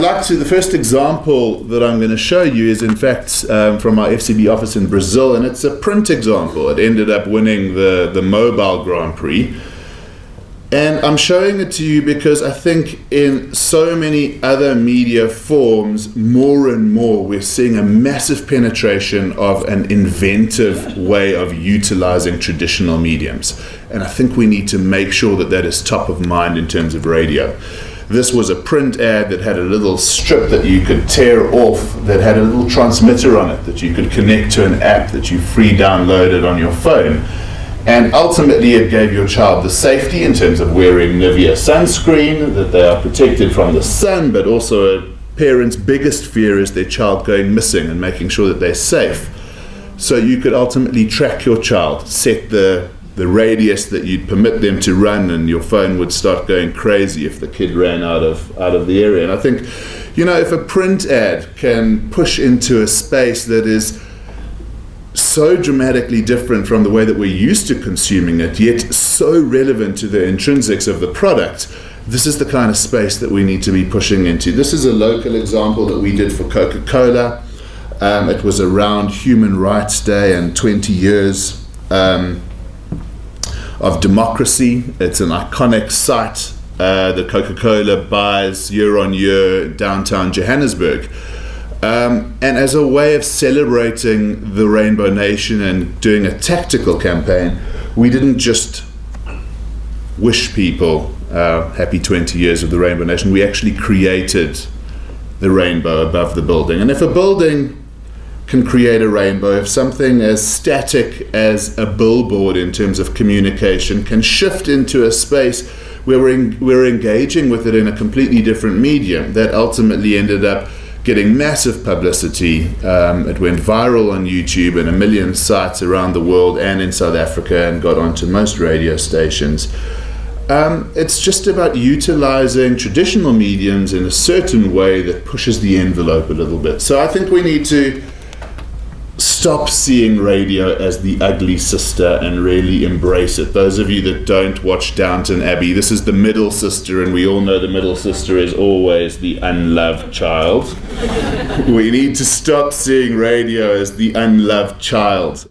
The first example that I'm going to show you is in fact from our FCB office in Brazil, and it's a print example. It ended up winning the Mobile Grand Prix. And I'm showing it to you because I think in so many other media forms, more and more, we're seeing a massive penetration of an inventive way of utilizing traditional mediums. And I think we need to make sure that that is top of mind in terms of radio. This was a print ad that had a little strip that you could tear off, that had a little transmitter on it that you could connect to an app that you free downloaded on your phone. And ultimately it gave your child the safety in terms of wearing Nivea sunscreen, that they are protected from the sun, but also a parent's biggest fear is their child going missing and making sure that they're safe. So you could ultimately track your child, set the radius that you'd permit them to run, and your phone would start going crazy if the kid ran out of the area. And I think, if a print ad can push into a space that is so dramatically different from the way that we're used to consuming it, yet so relevant to the intrinsics of the product, this is the kind of space that we need to be pushing into. This is a local example that we did for Coca-Cola. It was around Human Rights Day and 20 years of democracy. It's an iconic site that Coca-Cola buys year on year downtown Johannesburg. And as a way of celebrating the Rainbow Nation and doing a tactical campaign, we didn't just wish people happy 20 years of the Rainbow Nation. We actually created the rainbow above the building. And if a building can create a rainbow, if something as static as a billboard in terms of communication can shift into a space where we're engaging with it in a completely different medium, that ultimately ended up getting massive publicity. It went viral on YouTube and 1 million sites around the world and in South Africa, and got onto most radio stations. It's just about utilizing traditional mediums in a certain way that pushes the envelope a little bit. So I think we need to stop seeing radio as the ugly sister and really embrace it. Those of you that don't watch Downton Abbey, this is the middle sister, and we all know the middle sister is always the unloved child. We need to stop seeing radio as the unloved child.